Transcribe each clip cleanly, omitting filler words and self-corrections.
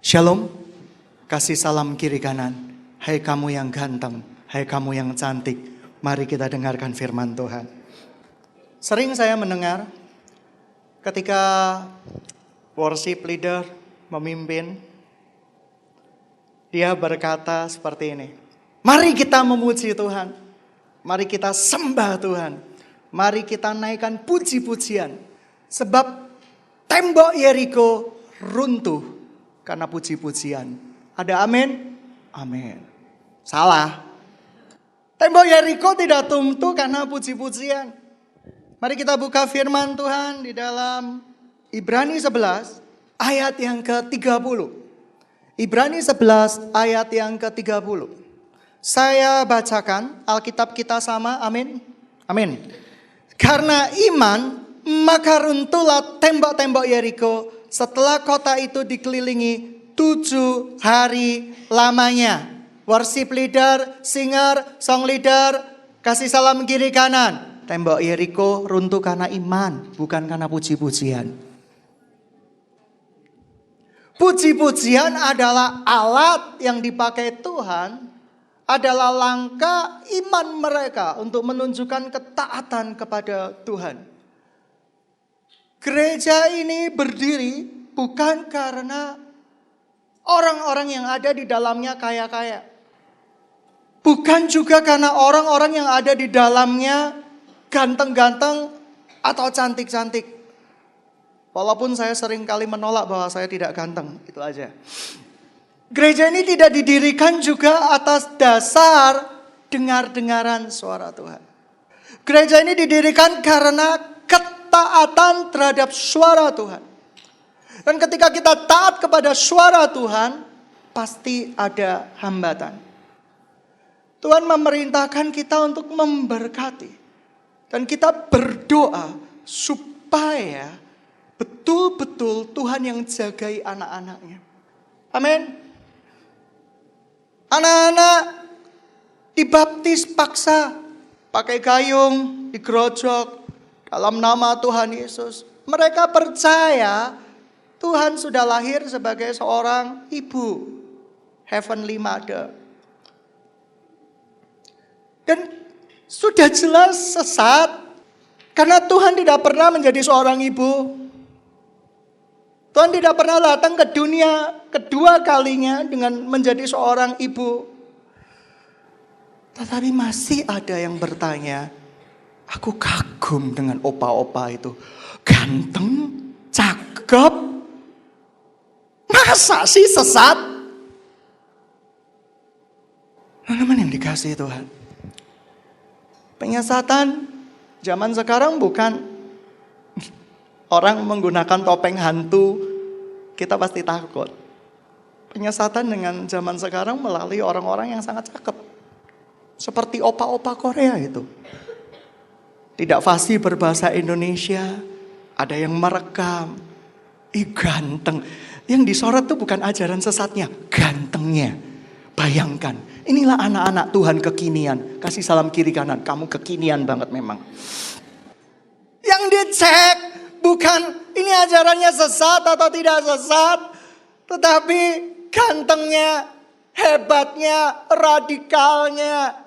Shalom, kasih salam kiri kanan. Hai kamu yang ganteng, hai kamu yang cantik. Mari kita dengarkan firman Tuhan. Sering saya mendengar ketika worship leader memimpin, dia berkata seperti ini. Mari kita memuji Tuhan. Mari kita sembah Tuhan. Mari kita naikkan puji-pujian. Sebab tembok Yeriko runtuh karena puji-pujian. Ada amin? Amin. Salah. Tembok Yeriko tidak runtuh karena puji-pujian. Mari kita buka firman Tuhan di dalam Ibrani 11 ayat yang ke-30. Ibrani 11 ayat yang ke-30. Saya bacakan, Alkitab kita sama, amin. Amin. Karena iman, maka runtuhlah tembok-tembok Yeriko setelah kota itu dikelilingi 7 hari lamanya. Worship leader, singer, song leader, kasih salam kiri kanan. Tembok Yeriko runtuh karena iman, bukan karena puji-pujian. Puji-pujian adalah alat yang dipakai Tuhan, adalah langkah iman mereka untuk menunjukkan ketaatan kepada Tuhan. Gereja ini berdiri bukan karena orang-orang yang ada di dalamnya kaya-kaya. Bukan juga karena orang-orang yang ada di dalamnya ganteng-ganteng atau cantik-cantik. Walaupun saya sering kali menolak bahwa saya tidak ganteng, itu aja. Gereja ini tidak didirikan juga atas dasar dengar-dengaran suara Tuhan. Gereja ini didirikan karena ketaatan terhadap suara Tuhan. Dan ketika kita taat kepada suara Tuhan, pasti ada hambatan. Tuhan memerintahkan kita untuk memberkati. Dan kita berdoa supaya betul-betul Tuhan yang jagai anak-anaknya. Amin. Anak-anak dibaptis paksa, pakai gayung, digerojok dalam nama Tuhan Yesus. Mereka percaya Tuhan sudah lahir sebagai seorang ibu, heavenly mother. Dan sudah jelas sesat, karena Tuhan tidak pernah menjadi seorang ibu. Tuhan tidak pernah datang ke dunia kedua kalinya dengan menjadi seorang ibu. Tetapi masih ada yang bertanya, aku kagum dengan opa-opa itu. Ganteng, cakep. Masa sih sesat? Teman-teman yang dikasihi Tuhan. Penyesatan zaman sekarang bukan orang menggunakan topeng hantu, kita pasti takut. Penyesatan dengan zaman sekarang melalui orang-orang yang sangat cakep. Seperti opa-opa Korea itu. Tidak fasih berbahasa Indonesia, ada yang merekam. Ganteng. Yang disorot itu bukan ajaran sesatnya, gantengnya. Bayangkan, inilah anak-anak Tuhan kekinian. Kasih salam kiri kanan, kamu kekinian banget memang. Yang dicek bukan ini ajarannya sesat atau tidak sesat, tetapi gantengnya, hebatnya, radikalnya.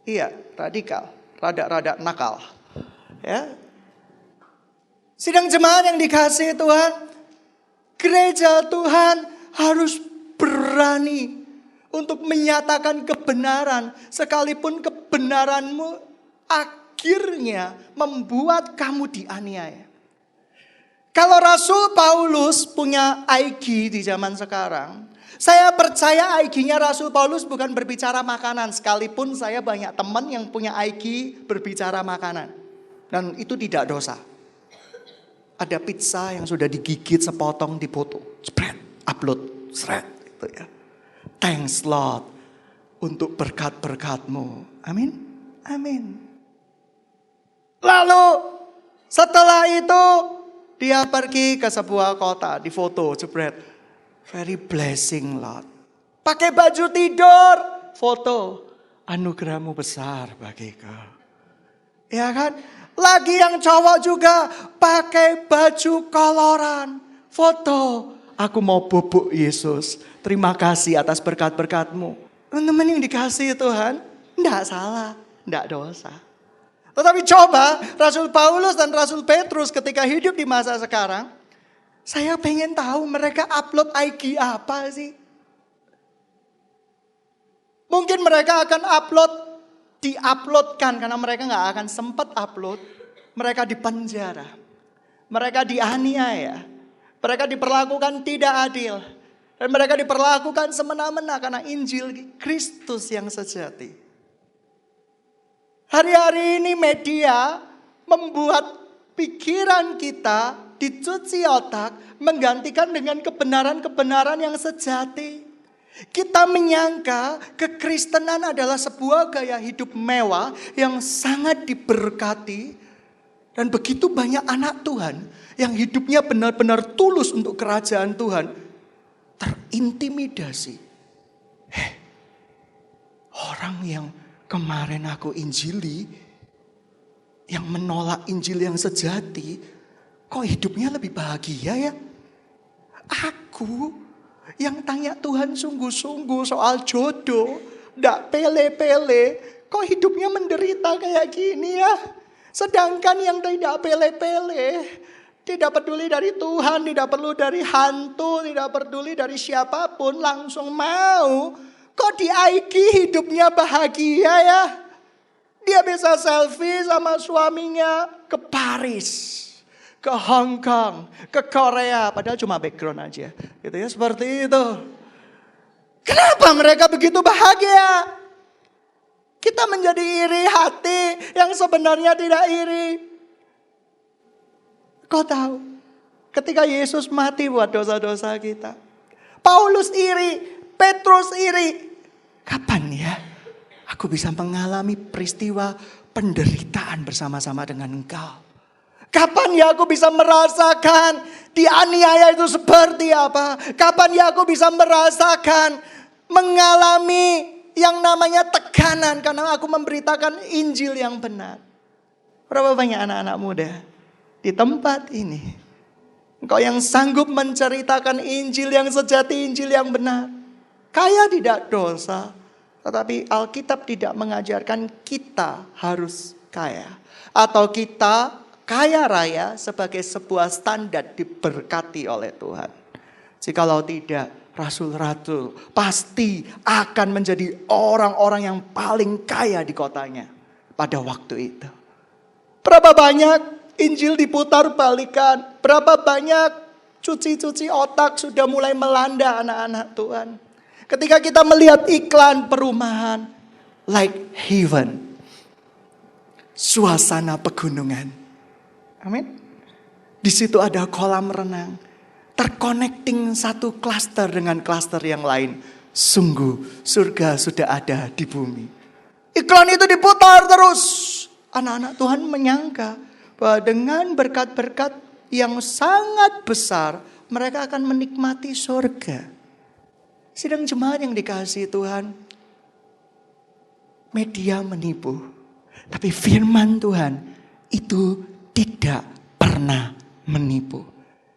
Iya, radikal, rada-rada nakal. Ya. Sidang jemaat yang dikasihi Tuhan, gereja Tuhan harus berani untuk menyatakan kebenaran, sekalipun kebenaranmu akhirnya membuat kamu dianiaya. Kalau Rasul Paulus punya IG di zaman sekarang, saya percaya IG-nya Rasul Paulus bukan berbicara makanan, sekalipun saya banyak teman yang punya IG berbicara makanan. Dan itu tidak dosa. Ada pizza yang sudah digigit sepotong dipoto, spread, upload, spread, gitu ya. Thanks Lord untuk berkat-berkat-Mu. Amin. Amin. Lalu setelah itu dia pergi ke sebuah kota, di foto, jebret. Very blessing Lord. Pakai baju tidur, foto. Anugerahmu besar bagiku. Ya kan? Lagi yang cowok juga pakai baju koloran, foto. Aku mau bubuk Yesus. Terima kasih atas berkat-berkat-Mu. Teman-teman yang dikasihi Tuhan, enggak salah, enggak dosa. Tetapi coba Rasul Paulus dan Rasul Petrus ketika hidup di masa sekarang, saya pengen tahu mereka upload IG apa sih? Mungkin mereka akan diuploadkan karena mereka nggak akan sempat upload. Mereka dipenjara, mereka dianiaya, mereka diperlakukan tidak adil, dan mereka diperlakukan semena-mena karena Injil Kristus yang sejati. Hari-hari ini media membuat pikiran kita dicuci otak, menggantikan dengan kebenaran-kebenaran yang sejati. Kita menyangka kekristenan adalah sebuah gaya hidup mewah yang sangat diberkati. Dan begitu banyak anak Tuhan yang hidupnya benar-benar tulus untuk kerajaan Tuhan terintimidasi. Orang yang kemarin aku injili, yang menolak Injil yang sejati, kok hidupnya lebih bahagia ya? Aku yang tanya Tuhan sungguh-sungguh soal jodoh, ndak pele-pele, kok hidupnya menderita kayak gini ya? Sedangkan yang tidak pele-pele, tidak peduli dari Tuhan, tidak perlu dari hantu, tidak peduli dari siapapun, langsung mau. Kok di IG hidupnya bahagia ya? Dia bisa selfie sama suaminya ke Paris, ke Hong Kong, ke Korea. Padahal cuma background aja. Gitu ya, seperti itu. Kenapa mereka begitu bahagia? Kita menjadi iri hati yang sebenarnya tidak iri. Kau tahu, ketika Yesus mati buat dosa-dosa kita, Paulus iri, Petrus iri. Kapan ya aku bisa mengalami peristiwa penderitaan bersama-sama dengan engkau? Kapan ya aku bisa merasakan dianiaya itu seperti apa? Kapan ya aku bisa merasakan mengalami yang namanya tekanan karena aku memberitakan Injil yang benar? Berapa banyak anak-anak muda di tempat ini, engkau yang sanggup menceritakan Injil yang sejati, Injil yang benar. Kaya tidak dosa, tetapi Alkitab tidak mengajarkan kita harus kaya. Atau kita kaya raya sebagai sebuah standar diberkati oleh Tuhan. Jikalau tidak, rasul-rasul pasti akan menjadi orang-orang yang paling kaya di kotanya pada waktu itu. Berapa banyak Injil diputar balikan, berapa banyak cuci-cuci otak sudah mulai melanda anak-anak Tuhan. Ketika kita melihat iklan perumahan like heaven, suasana pegunungan. Amin. Di situ ada kolam renang, terconnecting satu klaster dengan klaster yang lain. Sungguh surga sudah ada di bumi. Iklan itu diputar terus. Anak-anak Tuhan menyangka bahwa dengan berkat-berkat yang sangat besar, mereka akan menikmati surga. Sidang jemaat yang dikasihi Tuhan, media menipu, tapi firman Tuhan itu tidak pernah menipu.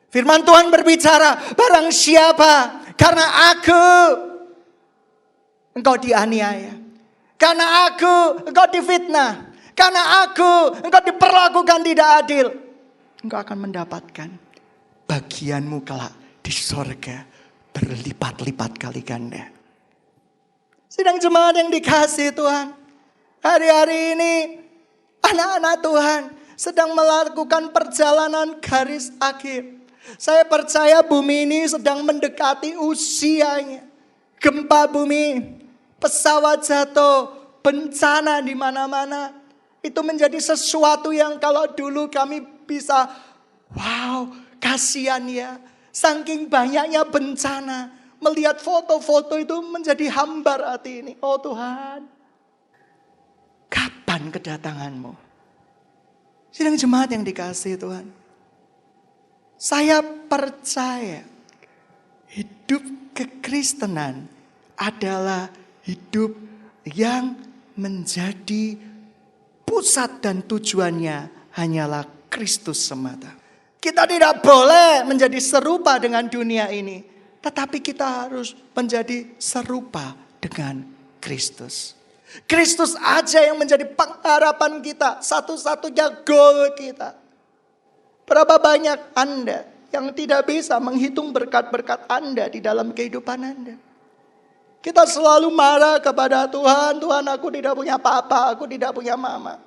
Firman Tuhan berbicara, barang siapa karena aku engkau dianiaya, karena aku engkau difitnah, karena aku engkau diperlakukan tidak adil, engkau akan mendapatkan bagianmu kelak di sorga berlipat-lipat kali ganda. Sidang jemaat yang dikasihi Tuhan, hari-hari ini anak-anak Tuhan sedang melakukan perjalanan garis akhir. Saya percaya bumi ini sedang mendekati usianya. Gempa bumi, pesawat jatuh, bencana di mana-mana. Itu menjadi sesuatu yang kalau dulu kami bisa, wow, kasihan ya. Saking banyaknya bencana, melihat foto-foto itu menjadi hambar hati ini. Oh Tuhan, kapan kedatanganmu? Sidang jemaat yang dikasihi Tuhan, saya percaya hidup kekristenan adalah hidup yang menjadi pusat dan tujuannya hanyalah Kristus semata. Kita tidak boleh menjadi serupa dengan dunia ini. Tetapi kita harus menjadi serupa dengan Kristus. Kristus aja yang menjadi pengharapan kita. Satu-satunya goal kita. Berapa banyak Anda yang tidak bisa menghitung berkat-berkat Anda di dalam kehidupan Anda? Kita selalu marah kepada Tuhan. Tuhan, aku tidak punya papa, aku tidak punya mama.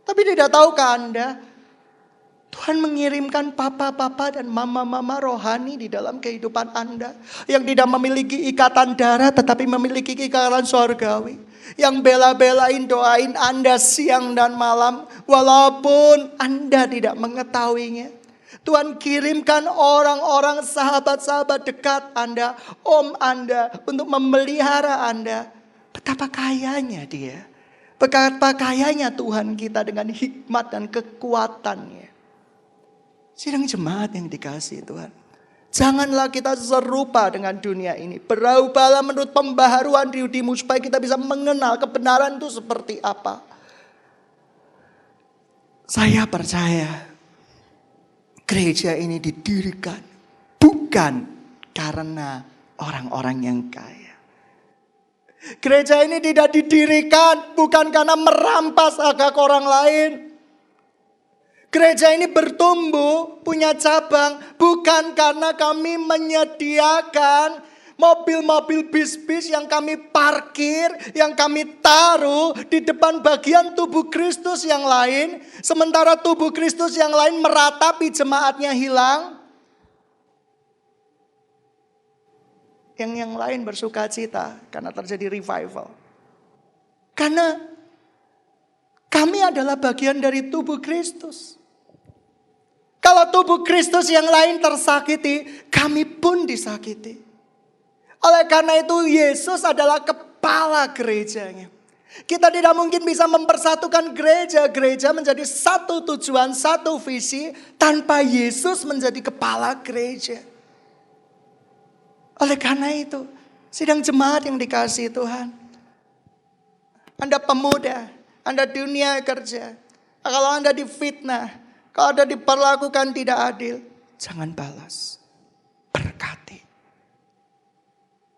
Tapi tidak tahukah Anda, Tuhan mengirimkan papa-papa dan mama-mama rohani di dalam kehidupan Anda. Yang tidak memiliki ikatan darah tetapi memiliki ikatan sorgawi. Yang bela-belain doain Anda siang dan malam. Walaupun Anda tidak mengetahuinya. Tuhan kirimkan orang-orang sahabat-sahabat dekat Anda, om Anda, untuk memelihara Anda. Betapa kayanya Dia. Betapa kayanya Tuhan kita dengan hikmat dan kekuatannya. Sidang jemaat yang dikasihi Tuhan. Janganlah kita serupa dengan dunia ini. Berubahlah menurut pembaharuan dirimu supaya kita bisa mengenal kebenaran itu seperti apa. Saya percaya gereja ini didirikan bukan karena orang-orang yang kaya. Gereja ini tidak didirikan bukan karena merampas hak orang lain. Gereja ini bertumbuh, punya cabang bukan karena kami menyediakan mobil-mobil bis-bis yang kami parkir, yang kami taruh di depan bagian tubuh Kristus yang lain. Sementara tubuh Kristus yang lain meratapi, jemaatnya hilang. Yang lain bersuka cita karena terjadi revival. Karena kami adalah bagian dari tubuh Kristus. Kalau tubuh Kristus yang lain tersakiti, kami pun disakiti. Oleh karena itu Yesus adalah kepala gerejanya. Kita tidak mungkin bisa mempersatukan gereja-gereja menjadi satu tujuan, satu visi tanpa Yesus menjadi kepala gereja. Oleh karena itu, sidang jemaat yang dikasihi Tuhan. Anda pemuda, Anda dunia kerja. Kalau Anda difitnah, kalau Anda diperlakukan tidak adil, jangan balas. Berkati.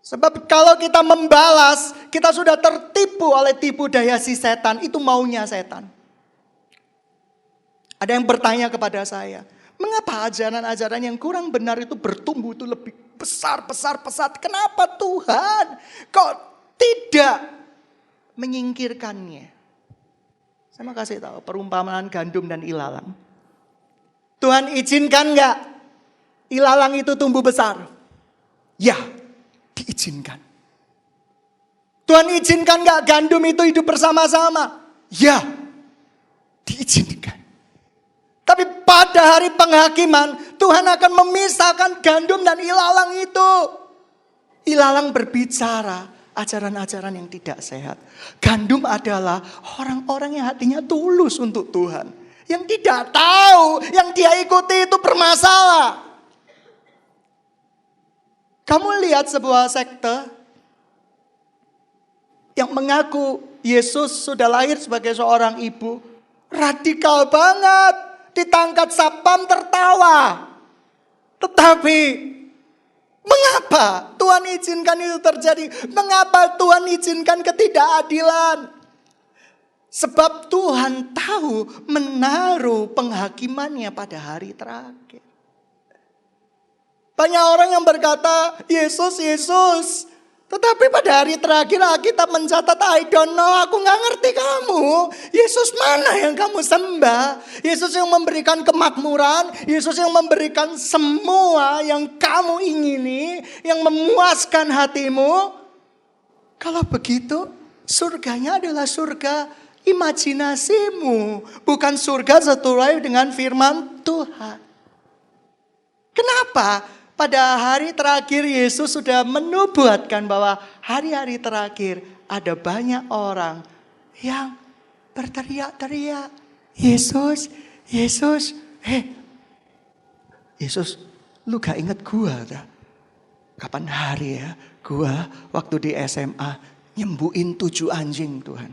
Sebab kalau kita membalas, kita sudah tertipu oleh tipu daya si setan. Itu maunya setan. Ada yang bertanya kepada saya, mengapa ajaran-ajaran yang kurang benar itu bertumbuh itu lebih besar. Kenapa Tuhan kok tidak menyingkirkannya? Saya mau kasih tahu perumpamaan gandum dan ilalang. Tuhan izinkan gak ilalang itu tumbuh besar? Ya, diizinkan. Tuhan izinkan gak gandum itu hidup bersama-sama? Ya, diizinkan. Tapi pada hari penghakiman, Tuhan akan memisahkan gandum dan ilalang itu. Ilalang berbicara ajaran-ajaran yang tidak sehat. Gandum adalah orang-orang yang hatinya tulus untuk Tuhan. Yang tidak tahu, yang dia ikuti itu bermasalah. Kamu lihat sebuah sekte yang mengaku Yesus sudah lahir sebagai seorang ibu. Radikal banget. Ditangkap satpam tertawa. Tetapi mengapa Tuhan izinkan itu terjadi? Mengapa Tuhan izinkan ketidakadilan? Sebab Tuhan tahu menaruh penghakimannya pada hari terakhir. Banyak orang yang berkata, Yesus. Tetapi pada hari terakhir Alkitab mencatat, I don't know, aku gak ngerti kamu. Yesus mana yang kamu sembah? Yesus yang memberikan kemakmuran, Yesus yang memberikan semua yang kamu ingini, yang memuaskan hatimu. Kalau begitu, surganya adalah surga imajinasimu, bukan surga sesuai dengan firman Tuhan. Kenapa? Pada hari terakhir Yesus sudah menubuatkan bahwa hari-hari terakhir ada banyak orang yang berteriak-teriak, Yesus. Yesus, lu gak inget gua dah? Kapan hari ya, gua waktu di SMA nyembuhin 7 anjing Tuhan.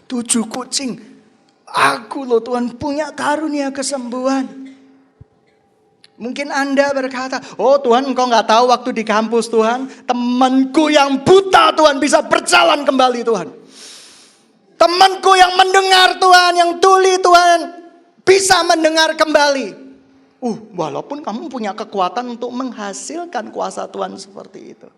7 kucing. Aku loh Tuhan punya karunia kesembuhan. Mungkin Anda berkata, oh Tuhan engkau gak tahu waktu di kampus Tuhan. Temanku yang buta Tuhan bisa berjalan kembali Tuhan. Temanku yang mendengar Tuhan, yang tuli Tuhan bisa mendengar kembali. Walaupun kamu punya kekuatan untuk menghasilkan kuasa Tuhan seperti itu.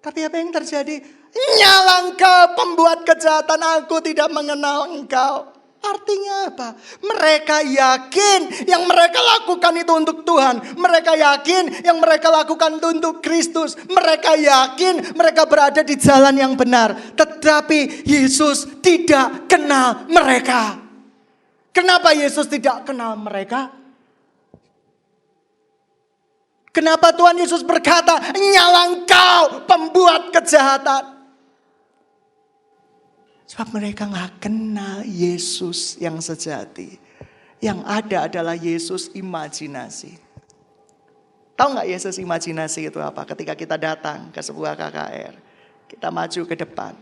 Tapi apa yang terjadi? Nyala engkau pembuat kejahatan, aku tidak mengenal engkau. Artinya apa? Mereka yakin yang mereka lakukan itu untuk Tuhan. Mereka yakin yang mereka lakukan itu untuk Kristus. Mereka yakin mereka berada di jalan yang benar. Tetapi Yesus tidak kenal mereka. Kenapa Yesus tidak kenal mereka? Kenapa Tuhan Yesus berkata, nyala engkau pembuat kejahatan? Sebab mereka gak kenal Yesus yang sejati. Yang ada adalah Yesus imajinasi. Tahu gak Yesus imajinasi itu apa? Ketika kita datang ke sebuah KKR. Kita maju ke depan.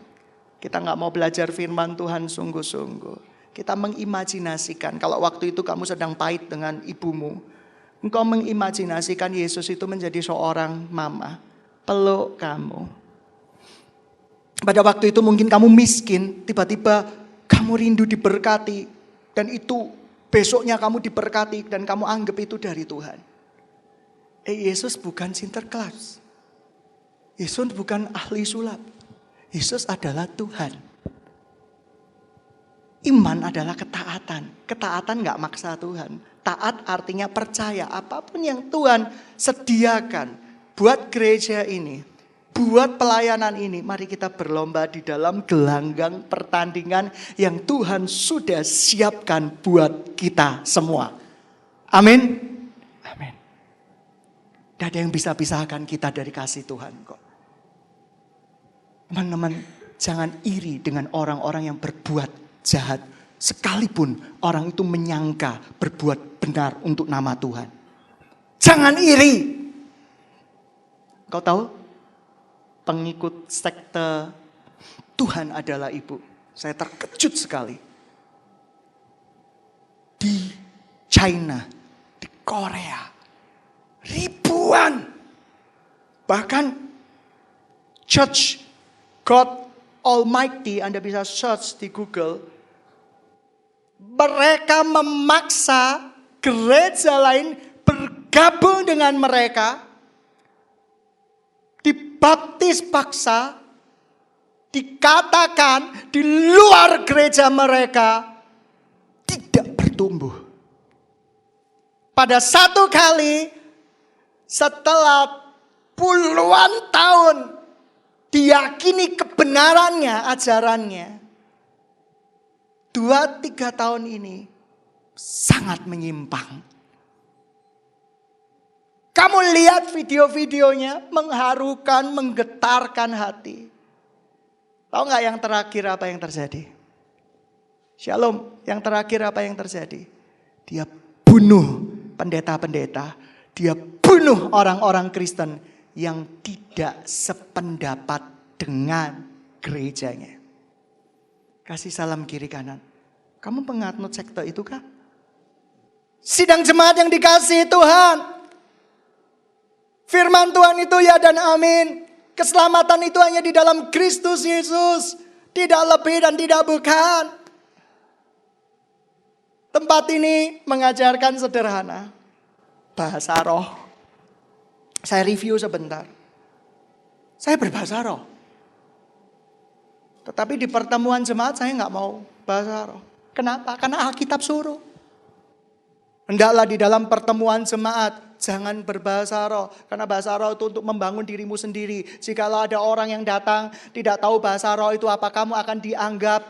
Kita gak mau belajar firman Tuhan sungguh-sungguh. Kita mengimajinasikan. Kalau waktu itu kamu sedang pahit dengan ibumu. Engkau mengimajinasikan Yesus itu menjadi seorang mama. Peluk kamu. Pada waktu itu mungkin kamu miskin, tiba-tiba kamu rindu diberkati. Dan itu besoknya kamu diberkati dan kamu anggap itu dari Tuhan. Yesus bukan Sinterklas. Yesus bukan ahli sulap. Yesus adalah Tuhan. Iman adalah ketaatan. Ketaatan gak maksa Tuhan. Taat artinya percaya apapun yang Tuhan sediakan buat gereja ini. Buat pelayanan ini, mari kita berlomba di dalam gelanggang pertandingan yang Tuhan sudah siapkan buat kita semua. Amin. Amin. Tidak ada yang bisa pisahkan kita dari kasih Tuhan kok. Teman-teman, jangan iri dengan orang-orang yang berbuat jahat. Sekalipun orang itu menyangka berbuat benar untuk nama Tuhan. Jangan iri. Kau tahu? Pengikut sekte Tuhan adalah ibu. Saya terkejut sekali. Di China, di Korea, ribuan. Bahkan Church God Almighty, Anda bisa search di Google. Mereka memaksa gereja lain bergabung dengan mereka. Dibaptis paksa, dikatakan di luar gereja mereka tidak bertumbuh. Pada satu kali setelah puluhan tahun diyakini kebenarannya, ajarannya, 2-3 tahun ini sangat menyimpang. Kamu lihat video-videonya mengharukan, menggetarkan hati. Tahu gak yang terakhir apa yang terjadi? Shalom, yang terakhir apa yang terjadi? Dia bunuh pendeta-pendeta. Dia bunuh orang-orang Kristen yang tidak sependapat dengan gerejanya. Kasih salam kiri kanan. Kamu penganut sekte itu kah? Sidang jemaat yang dikasihi Tuhan. Firman Tuhan itu ya dan amin. Keselamatan itu hanya di dalam Kristus Yesus. Tidak lebih dan tidak bukan. Tempat ini mengajarkan sederhana. Bahasa roh. Saya review sebentar. Saya berbahasa roh. Tetapi di pertemuan jemaat saya gak mau bahasa roh. Kenapa? Karena Alkitab suruh. Hendaklah di dalam pertemuan jemaat jangan berbahasa roh. Karena bahasa roh itu untuk membangun dirimu sendiri. Jikalau ada orang yang datang tidak tahu bahasa roh itu apa, kamu akan dianggap.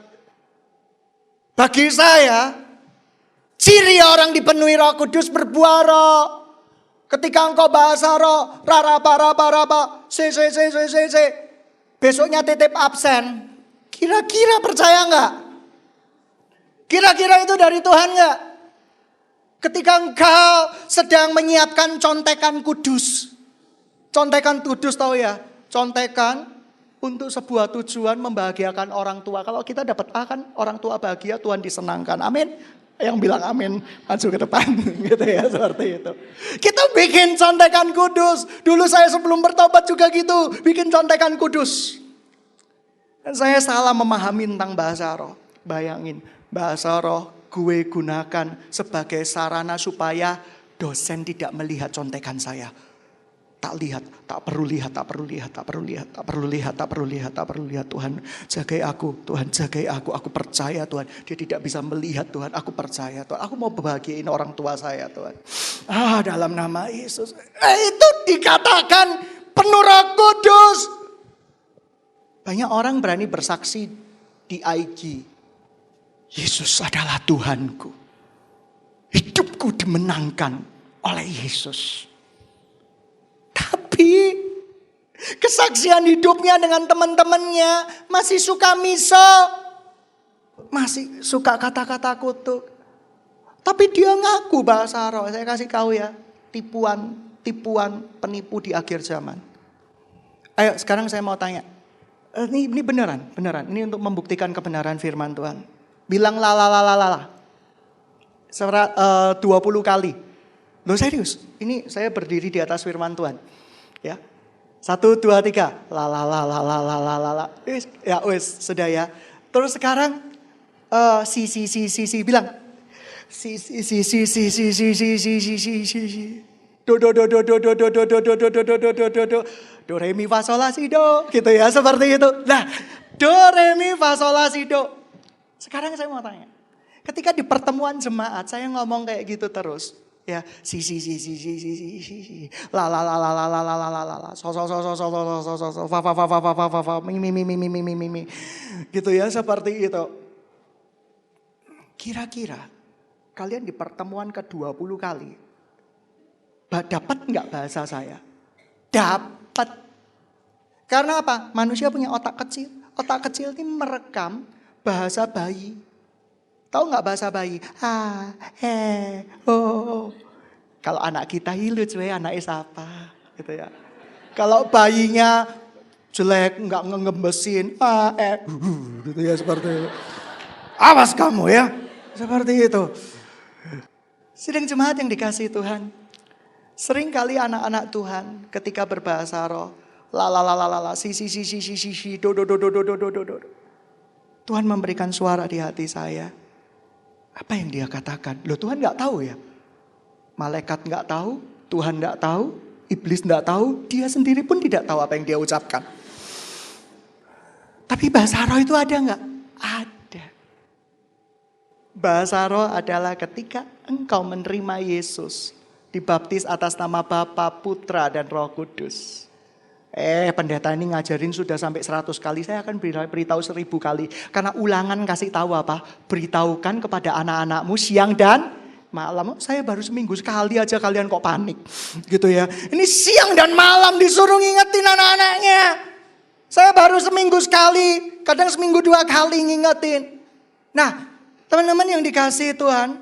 Bagi saya, ciri orang dipenuhi Roh Kudus berbuah roh. Ketika engkau bahasa roh, raba, se. Besoknya titip absen. Kira-kira percaya enggak? Kira-kira itu dari Tuhan enggak? Ketika engkau sedang menyiapkan contekan kudus. Contekan kudus tahu ya? Contekan untuk sebuah tujuan membahagiakan orang tua. Kalau kita dapat A kan orang tua bahagia, Tuhan disenangkan. Amin. Yang bilang amin maju ke depan gitu ya, seperti itu. Kita bikin contekan kudus. Dulu saya sebelum bertobat juga gitu, bikin contekan kudus. Dan saya salah memahami tentang bahasa roh. Bayangin, bahasa roh gue gunakan sebagai sarana supaya dosen tidak melihat contekan saya. Tak lihat, tak perlu lihat, tak perlu lihat, tak perlu lihat, tak perlu lihat, tak perlu lihat, tak perlu lihat. Tuhan jagai aku, Tuhan jagai aku percaya Tuhan. Dia tidak bisa melihat Tuhan, aku percaya Tuhan. Aku mau bahagiain orang tua saya Tuhan. Dalam nama Yesus. Itu dikatakan penuh Roh Kudus. Banyak orang berani bersaksi di IG. Yesus adalah Tuhanku. Hidupku dimenangkan oleh Yesus. Tapi kesaksian hidupnya dengan teman-temannya masih suka miso. Masih suka kata-kata kutuk. Tapi dia ngaku bahasa roh. Saya kasih tahu ya. Tipuan penipu di akhir zaman. Ayo sekarang saya mau tanya. Ini beneran. Ini untuk membuktikan kebenaran firman Tuhan. Bilang la. 20 kali. Loh serius, ini saya berdiri di atas firman Tuhan. Ya. 1, 2, 3. La. Ya wes, sudah ya. Terus sekarang si bilang. Si. Do re mi fa sol la si do. Gitu ya, seperti itu. Nah, do re mi fa sol la si do. Sekarang saya mau tanya. Ketika di pertemuan jemaat saya ngomong kayak gitu terus, ya si la mi gitu ya, seperti itu. Kira-kira kalian di pertemuan ke-20 kali dapat nggak bahasa saya? Dapat. Karena apa? Manusia punya otak kecil. Otak kecil ini merekam bahasa bayi. Tahu nggak bahasa bayi? Kalau anak kita lucu ya, anaknya siapa? Gitu ya. Kalau bayinya jelek, nggak ngembesin, gitu ya, seperti itu. Awas kamu ya, seperti itu. Sidang jemaat yang dikasihi Tuhan. Sering kali anak-anak Tuhan ketika berbahasa roh, do. Tuhan memberikan suara di hati saya. Apa yang dia katakan? Loh, Tuhan nggak tahu ya? Malaikat nggak tahu, Tuhan nggak tahu, iblis nggak tahu, dia sendiri pun tidak tahu apa yang dia ucapkan. Tapi bahasa roh itu ada nggak? Ada. Bahasa roh adalah ketika engkau menerima Yesus, dibaptis atas nama Bapa, Putra, dan Roh Kudus. Pendeta ini ngajarin sudah sampai 100 kali. Saya akan beritahu 1000 kali. Karena ulangan kasih tahu apa? Beritahukan kepada anak-anakmu siang dan malam. Saya baru seminggu sekali aja, kalian kok panik. Gitu ya. Ini siang dan malam disuruh ngingetin anak-anaknya. Saya baru seminggu sekali. Kadang seminggu 2 kali ngingetin. Nah, teman-teman yang dikasihi Tuhan.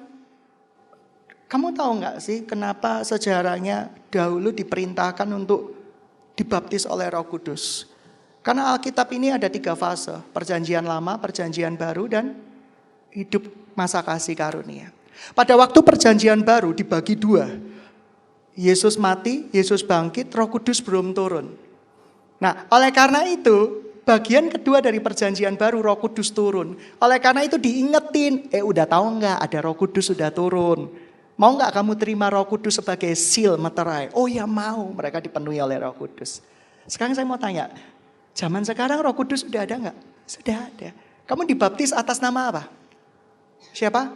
Kamu tahu gak sih kenapa sejarahnya dahulu diperintahkan untuk dibaptis oleh Roh Kudus? Karena Alkitab ini ada 3 fase. Perjanjian lama, perjanjian baru, dan hidup masa kasih karunia. Pada waktu perjanjian baru dibagi 2. Yesus mati, Yesus bangkit, Roh Kudus belum turun. Nah, oleh karena itu, bagian kedua dari perjanjian baru, Roh Kudus turun. Oleh karena itu diingetin, udah tahu nggak ada Roh Kudus sudah turun. Mau nggak kamu terima Roh Kudus sebagai seal meterai? Oh ya mau, mereka dipenuhi oleh Roh Kudus. Sekarang saya mau tanya, zaman sekarang Roh Kudus sudah ada nggak? Sudah ada. Kamu dibaptis atas nama apa? Siapa?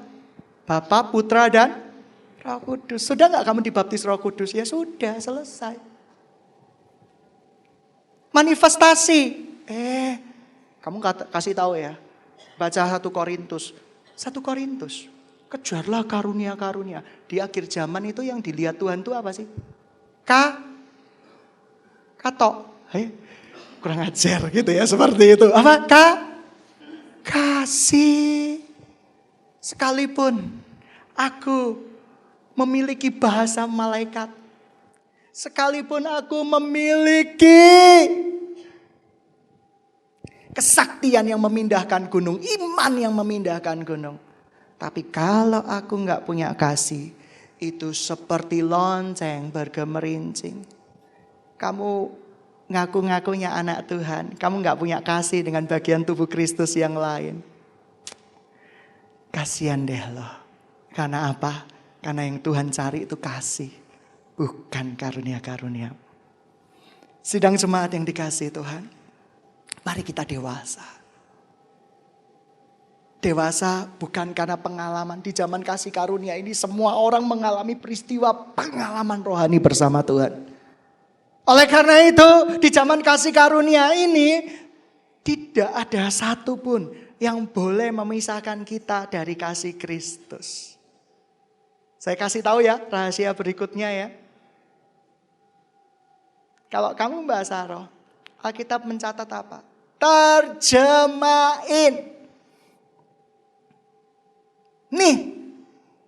Bapa, Putra, dan Roh Kudus. Sudah nggak kamu dibaptis Roh Kudus? Ya sudah, selesai. Manifestasi. Kamu kasih tahu ya. Baca 1 Korintus. 1 Korintus. Kejarlah karunia-karunia. Di akhir zaman itu yang dilihat Tuhan itu apa sih? Katok. Kurang ajar gitu ya, seperti itu. Apa? Kasih. Sekalipun aku memiliki bahasa malaikat. Sekalipun aku memiliki kesaktian yang memindahkan gunung. Iman yang memindahkan gunung. Tapi kalau aku nggak punya kasih, itu seperti lonceng bergemerincing. Kamu ngaku-ngakunya anak Tuhan, kamu nggak punya kasih dengan bagian tubuh Kristus yang lain. Kasihan deh loh. Karena apa? Karena yang Tuhan cari itu kasih, bukan karunia-karunia. Sidang jemaat yang dikasihi Tuhan, mari kita dewasa. Dewasa bukan karena pengalaman. Di zaman kasih karunia ini semua orang mengalami peristiwa pengalaman rohani bersama Tuhan. Oleh karena itu di zaman kasih karunia ini tidak ada satupun yang boleh memisahkan kita dari kasih Kristus. Saya kasih tahu ya rahasia berikutnya ya. Kalau kamu bahasa roh, Alkitab mencatat apa? Terjemahin. Nih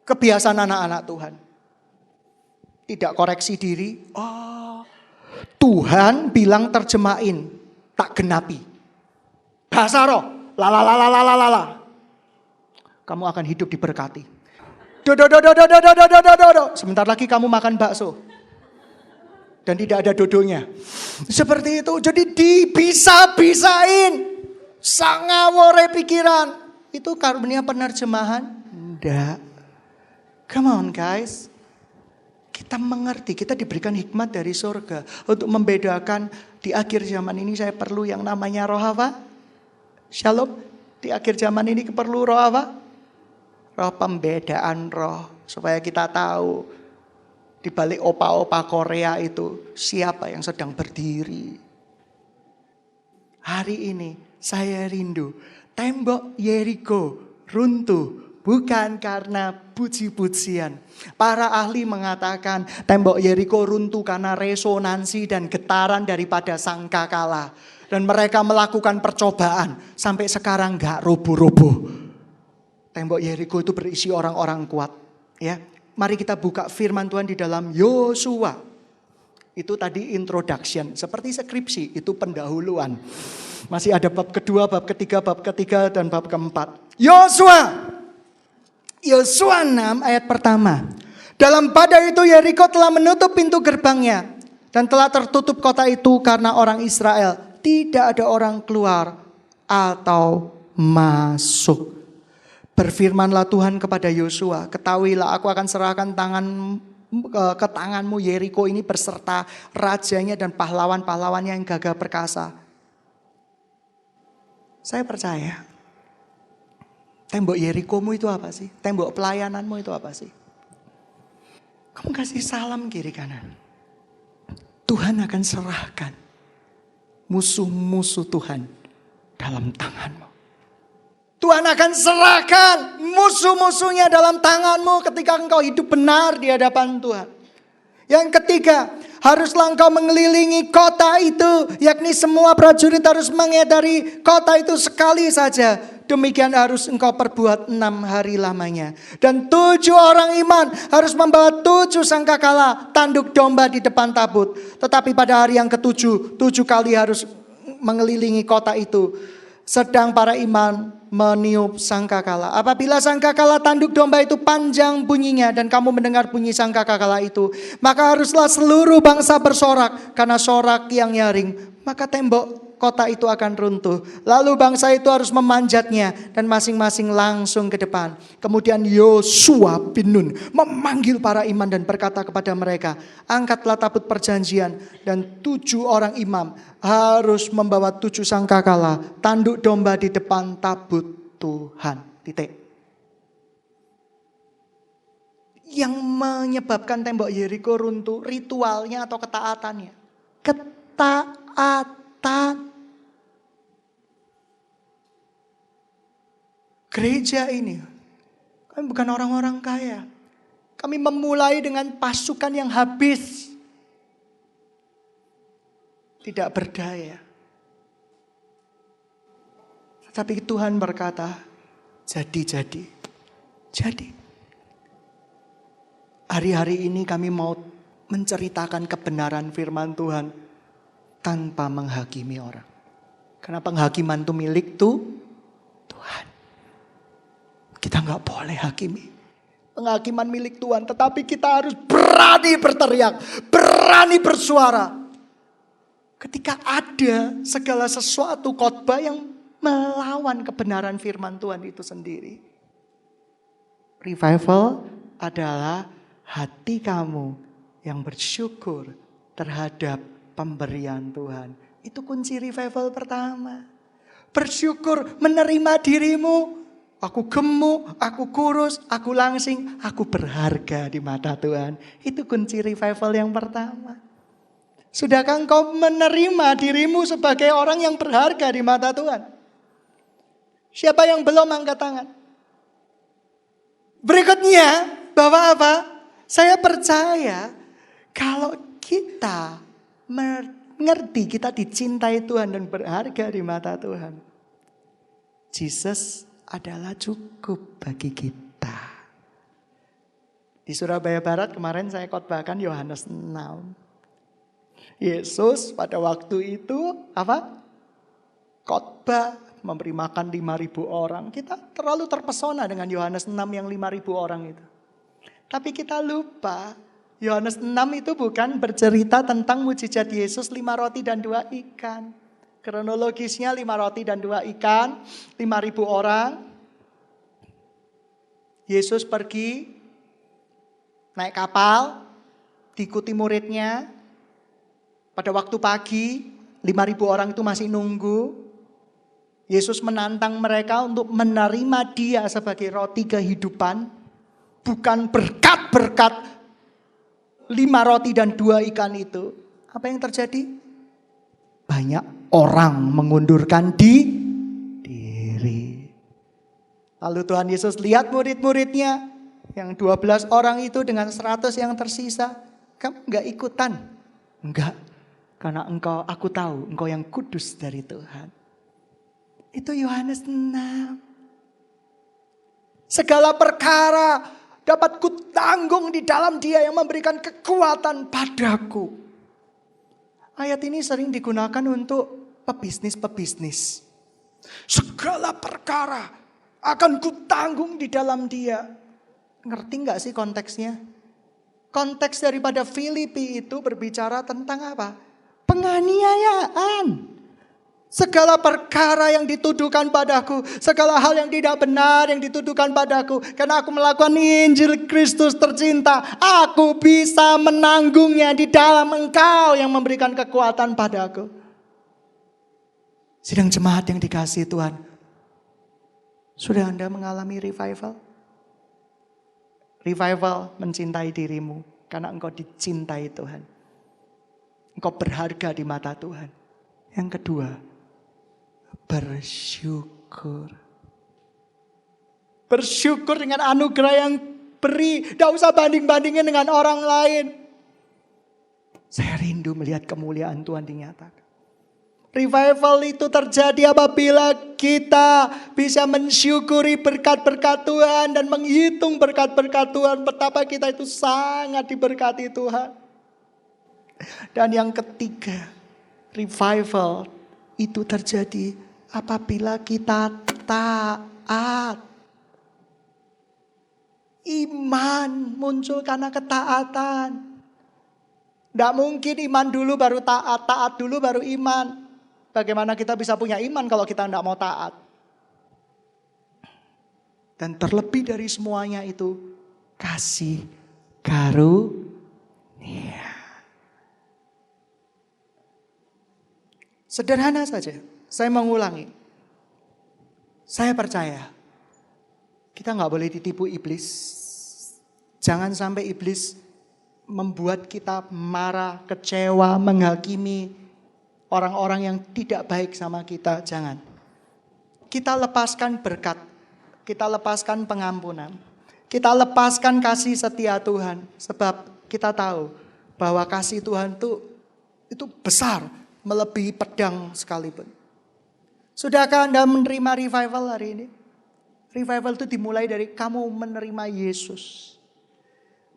kebiasaan anak-anak Tuhan. Tidak koreksi diri. Oh, Tuhan bilang terjemahin, tak genapi. Bahasa roh, la. Kamu akan hidup diberkati. Do. Sebentar lagi kamu makan bakso. Dan tidak ada dodonya. Seperti itu. Jadi dibisa-bisain. Sangawore pikiran. Itu karunia penerjemahan? Enggak. Come on guys. Kita mengerti, kita diberikan hikmat dari surga. Untuk membedakan di akhir zaman ini saya perlu yang namanya roh apa? Shalom. Di akhir zaman ini perlu roh apa? Roh pembedaan roh. Supaya kita tahu di balik opa-opa Korea itu siapa yang sedang berdiri. Hari ini saya rindu tembok Yeriko runtuh. Bukan karena puji-pujian. Para ahli mengatakan tembok Yeriko runtuh karena resonansi dan getaran daripada sangkakala. Dan mereka melakukan percobaan. Sampai sekarang gak roboh-roboh. Tembok Yeriko itu berisi orang-orang kuat. Ya, mari kita buka firman Tuhan di dalam Yosua. Itu tadi introduction. Seperti skripsi, itu pendahuluan. Masih ada bab kedua, bab ketiga, dan bab keempat. Yosua 6 ayat pertama. Dalam pada itu Yeriko telah menutup pintu gerbangnya. Dan telah tertutup kota itu karena orang Israel. Tidak ada orang keluar atau masuk. Berfirmanlah Tuhan kepada Yosua. Ketahuilah aku akan serahkan ke tanganmu Yeriko ini berserta rajanya dan pahlawan-pahlawannya yang gagah perkasa. Saya percaya. Tembok Yerikomu itu apa sih? Tembok pelayananmu itu apa sih? Kamu kasih salam kiri kanan. Tuhan akan serahkan musuh-musuh Tuhan dalam tanganmu. Tuhan akan serahkan musuh-musuhnya dalam tanganmu ketika engkau hidup benar di hadapan Tuhan. Yang ketiga, haruslah engkau mengelilingi kota itu. Yakni semua prajurit harus mengedari kota itu sekali saja. Demikian harus engkau perbuat 6 hari lamanya. Dan 7 orang iman harus membawa 7 sangkakala tanduk domba di depan tabut. Tetapi pada hari yang ke-7, 7 kali harus mengelilingi kota itu. Sedang para iman meniup sangkakala. Apabila sangkakala tanduk domba itu panjang bunyinya dan kamu mendengar bunyi sangkakala itu, maka haruslah seluruh bangsa bersorak karena sorak yang nyaring. Maka tembok kota itu akan runtuh. Lalu bangsa itu harus memanjatnya dan masing-masing langsung ke depan. Kemudian Yosua bin Nun memanggil para imam dan berkata kepada mereka, angkatlah tabut perjanjian dan 7 orang imam harus membawa 7 sangkakala tanduk domba di depan tabut Tuhan. Titik. Yang menyebabkan tembok Yeriko runtuh ritualnya atau ketaatannya. Ketaatan. Gereja ini, kami bukan orang-orang kaya. Kami memulai dengan pasukan yang habis. Tidak berdaya. Tetapi Tuhan berkata, jadi. Hari-hari ini kami mau menceritakan kebenaran firman Tuhan tanpa menghakimi orang. Karena penghakiman itu milik Tuhan. Kita nggak boleh hakimi. Penghakiman milik Tuhan, tetapi kita harus berani berteriak, berani bersuara. Ketika ada segala sesuatu khotbah yang melawan kebenaran firman Tuhan itu sendiri. Revival adalah hati kamu yang bersyukur terhadap pemberian Tuhan. Itu kunci revival pertama. Bersyukur menerima dirimu. Aku gemuk, aku kurus, aku langsing, aku berharga di mata Tuhan. Itu kunci revival yang pertama. Sudahkah engkau menerima dirimu sebagai orang yang berharga di mata Tuhan? Siapa yang belum angkat tangan? Berikutnya, bahwa apa? Saya percaya kalau kita mengerti kita dicintai Tuhan dan berharga di mata Tuhan, Jesus adalah cukup bagi kita. Di Surabaya Barat kemarin saya khotbahkan Yohanes 6. Yesus pada waktu itu apa? Khotbah memberi makan 5.000 orang. Kita terlalu terpesona dengan Yohanes 6 yang 5.000 orang itu. Tapi kita lupa Yohanes 6 itu bukan bercerita tentang mujizat Yesus 5 roti dan 2 ikan. Kronologisnya 5 roti dan 2 ikan, 5.000 orang. Yesus pergi naik kapal, diikuti muridnya. Pada waktu pagi, 5.000 orang itu masih nunggu. Yesus menantang mereka untuk menerima dia sebagai roti kehidupan. Bukan berkat-berkat 5 roti dan 2 ikan itu. Apa yang terjadi? Banyak orang mengundurkan diri. Lalu Tuhan Yesus lihat murid-muridnya. Yang 12 orang itu dengan 100 yang tersisa. Kamu gak ikutan? Enggak. Karena aku tahu engkau yang kudus dari Tuhan. Itu Yohanes 6. Segala perkara dapat kutanggung di dalam Dia yang memberikan kekuatan padaku. Ayat ini sering digunakan untuk pebisnis. Segala perkara akan kutanggung di dalam Dia. Ngerti gak sih konteksnya? Konteks daripada Filipi itu berbicara tentang apa? Penganiayaan. Segala perkara yang dituduhkan padaku, segala hal yang tidak benar yang dituduhkan padaku, karena aku melakukan Injil Kristus tercinta, aku bisa menanggungnya di dalam Engkau yang memberikan kekuatan padaku. Sidang jemaat yang dikasihi Tuhan, sudah Anda mengalami revival? Revival mencintai dirimu karena engkau dicintai Tuhan. Engkau berharga di mata Tuhan. Yang kedua, bersyukur. Bersyukur dengan anugerah yang beri. Tidak usah banding-bandingin dengan orang lain. Saya rindu melihat kemuliaan Tuhan dinyatakan. Revival itu terjadi apabila kita bisa mensyukuri berkat-berkat Tuhan dan menghitung berkat-berkat Tuhan. Betapa kita itu sangat diberkati Tuhan. Dan yang ketiga, revival itu terjadi apabila kita taat. Iman muncul karena ketaatan. Tidak mungkin iman dulu baru taat, taat dulu baru iman. Bagaimana kita bisa punya iman kalau kita tidak mau taat? Dan terlebih dari semuanya itu, kasih karunia. Sederhana saja, saya mengulangi. Saya percaya, kita nggak boleh ditipu iblis. Jangan sampai iblis membuat kita marah, kecewa, menghakimi orang-orang yang tidak baik sama kita. Jangan. Kita lepaskan berkat, kita lepaskan pengampunan, kita lepaskan kasih setia Tuhan. Sebab kita tahu bahwa kasih Tuhan itu besar, melebihi pedang sekalipun. Sudahkah Anda menerima revival hari ini? Revival itu dimulai dari kamu menerima Yesus.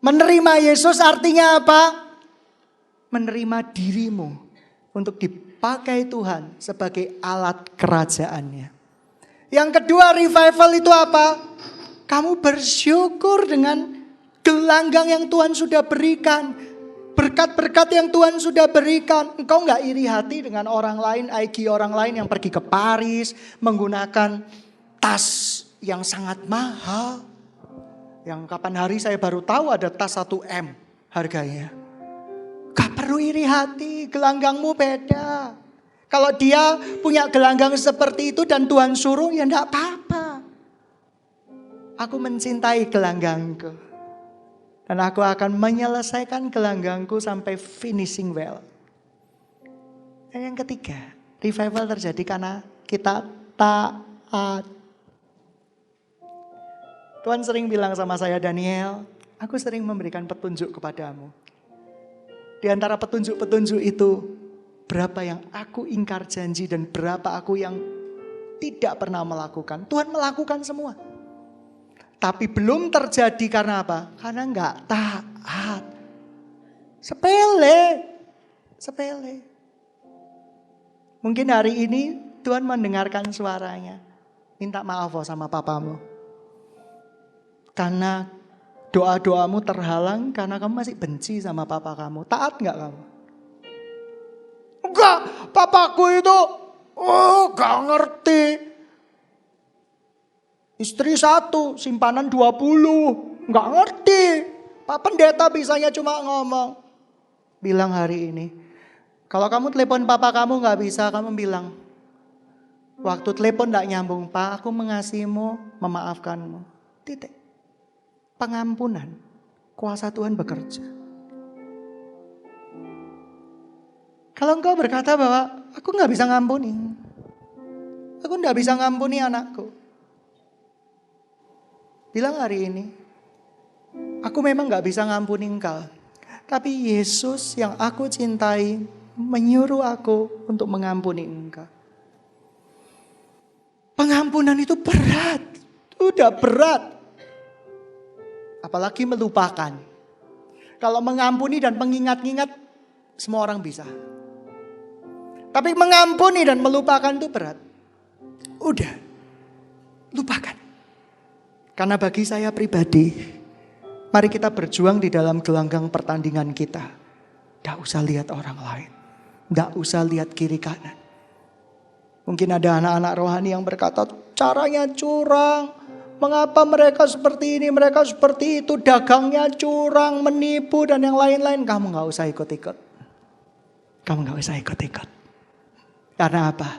Menerima Yesus artinya apa? Menerima dirimu untuk dipakai Tuhan sebagai alat kerajaannya. Yang kedua, revival itu apa? Kamu bersyukur dengan gelanggang yang Tuhan sudah berikan. Berkat-berkat yang Tuhan sudah berikan. Engkau gak iri hati dengan orang lain, IG orang lain yang pergi ke Paris. Menggunakan tas yang sangat mahal. Yang kapan hari saya baru tahu ada tas 1M harganya. Gak perlu iri hati, gelanggangmu beda. Kalau dia punya gelanggang seperti itu dan Tuhan suruh, ya gak apa-apa. Aku mencintai gelanggangku. Dan aku akan menyelesaikan gelanggangku sampai finishing well. Dan yang ketiga, revival terjadi karena kita taat. Tuhan sering bilang sama saya, Daniel, aku sering memberikan petunjuk kepadamu. Di antara petunjuk-petunjuk itu, berapa yang aku ingkar janji dan berapa aku yang tidak pernah melakukan. Tuhan melakukan semua. Tapi belum terjadi karena apa? Karena enggak taat. Sepele. Mungkin hari ini Tuhan mendengarkan suaranya. Minta maaf sama papamu. Karena doa-doamu terhalang karena kamu masih benci sama papa kamu. Taat enggak kamu? Enggak, papaku itu gak ngerti. Istri 1, simpanan 20. Enggak ngerti. Pak pendeta bisanya cuma ngomong. Bilang hari ini. Kalau kamu telepon papa kamu gak bisa, kamu bilang. Waktu telepon gak nyambung, Pak, aku mengasihimu, memaafkanmu. Titik. Pengampunan. Kuasa Tuhan bekerja. Kalau engkau berkata bahwa aku gak bisa ngampuni. Aku gak bisa ngampuni anakku. Bilang hari ini, aku memang gak bisa ngampuni engkau. Tapi Yesus yang aku cintai menyuruh aku untuk mengampuni engkau. Pengampunan itu berat. Udah berat. Apalagi melupakan. Kalau mengampuni dan mengingat-ingat, semua orang bisa. Tapi mengampuni dan melupakan itu berat. Udah, lupakan. Karena bagi saya pribadi, mari kita berjuang di dalam gelanggang pertandingan kita. Tidak usah lihat orang lain. Tidak usah lihat kiri kanan. Mungkin ada anak-anak rohani yang berkata, caranya curang. Mengapa mereka seperti ini, mereka seperti itu. Dagangnya curang, menipu dan yang lain-lain. Kamu gak usah ikut-ikut. Kamu gak usah ikut-ikut. Karena apa?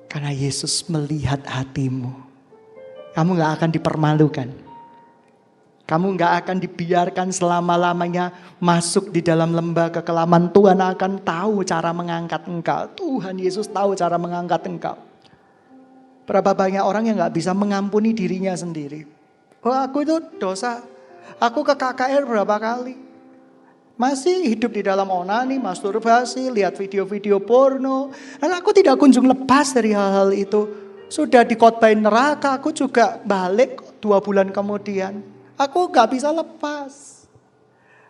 Karena Yesus melihat hatimu. Kamu gak akan dipermalukan. Kamu gak akan dibiarkan selama-lamanya masuk di dalam lembah kekelaman. Tuhan akan tahu cara mengangkat engkau. Tuhan Yesus tahu cara mengangkat engkau. Berapa banyak orang yang gak bisa mengampuni dirinya sendiri. Oh, aku itu dosa. Aku ke KKR berapa kali. Masih hidup di dalam onani, masturbasi, lihat video-video porno. Dan aku tidak kunjung lepas dari hal-hal itu. Sudah dikotbahin neraka, aku juga balik 2 bulan kemudian. Aku gak bisa lepas.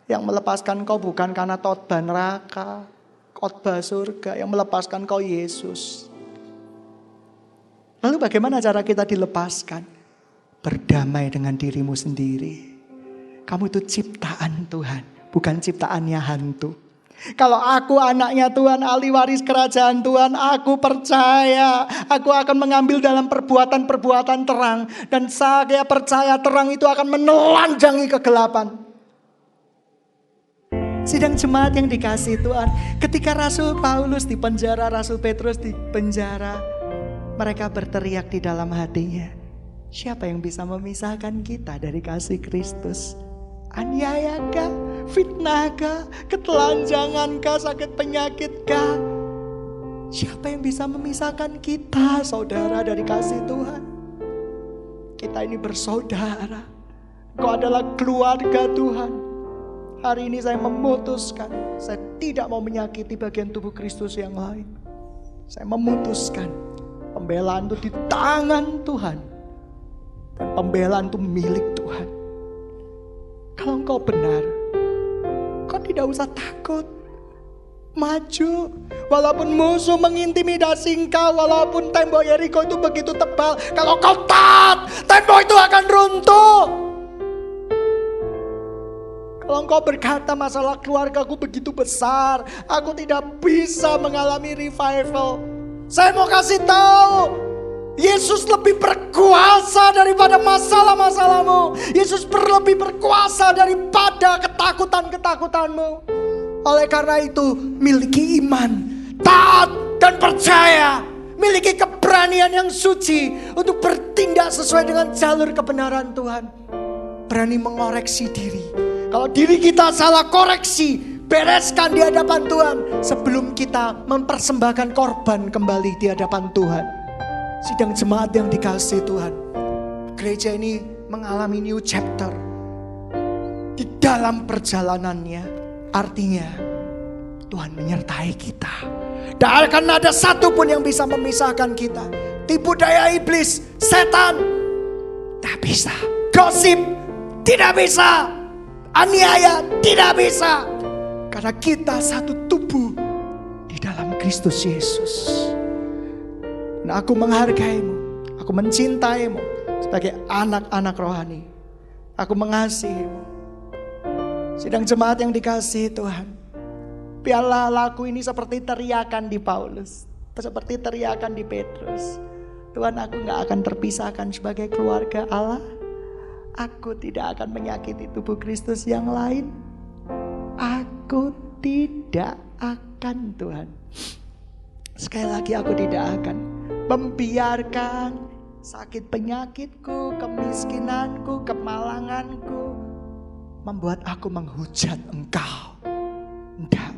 Yang melepaskan kau bukan karena khotbah neraka, khotbah surga. Yang melepaskan kau Yesus. Lalu bagaimana cara kita dilepaskan? Berdamai dengan dirimu sendiri. Kamu itu ciptaan Tuhan, bukan ciptaannya hantu. Kalau aku anaknya Tuhan, ahli waris kerajaan Tuhan, aku percaya aku akan mengambil dalam perbuatan-perbuatan terang. Dan saya percaya terang itu akan menelanjangi kegelapan. Sidang jemaat yang dikasihi Tuhan, ketika Rasul Paulus di penjara, Rasul Petrus di penjara, mereka berteriak di dalam hatinya, siapa yang bisa memisahkan kita dari kasih Kristus? Aniayakah, fitnahkah, ketelanjangankah, sakit penyakitkah? Siapa yang bisa memisahkan kita, saudara, dari kasih Tuhan? Kita ini bersaudara. Kau adalah keluarga Tuhan. Hari ini saya memutuskan, saya tidak mau menyakiti bagian tubuh Kristus yang lain. Saya memutuskan, pembelaan itu di tangan Tuhan. Dan pembelaan itu milik Tuhan. Kalau engkau benar, kau tidak usah takut. Maju. Walaupun musuh mengintimidasi engkau, walaupun tembok Yeriko itu begitu tebal, kalau kau taat, tembok itu akan runtuh. Kalau engkau berkata masalah keluargaku begitu besar, aku tidak bisa mengalami revival. Saya mau kasih tahu, Yesus lebih berkuasa daripada masalah-masalahmu. Yesus lebih berkuasa daripada ketakutan-ketakutanmu. Oleh karena itu, miliki iman, taat dan percaya. Miliki keberanian yang suci untuk bertindak sesuai dengan jalur kebenaran Tuhan. Berani mengoreksi diri. Kalau diri kita salah, koreksi, bereskan di hadapan Tuhan sebelum kita mempersembahkan korban kembali di hadapan Tuhan. Sidang jemaat yang dikasihi Tuhan, gereja ini mengalami new chapter di dalam perjalanannya. Artinya Tuhan menyertai kita. Tidak akan ada satu pun yang bisa memisahkan kita. Tipu daya iblis, setan, tidak bisa. Gosip, tidak bisa. Aniaya, tidak bisa. Karena kita satu tubuh di dalam Kristus Yesus. Nah, aku menghargaimu, aku mencintaimu sebagai anak-anak rohani. Aku mengasihimu. Sidang jemaat yang dikasihi Tuhan, biarlah laku ini seperti teriakan di Paulus, seperti teriakan di Petrus. Tuhan, aku gak akan terpisahkan sebagai keluarga Allah. Aku tidak akan menyakiti tubuh Kristus yang lain. Aku tidak akan, Tuhan. Sekali lagi, aku tidak akan membiarkan sakit penyakitku, kemiskinanku, kemalanganku membuat aku menghujat Engkau. Tidak,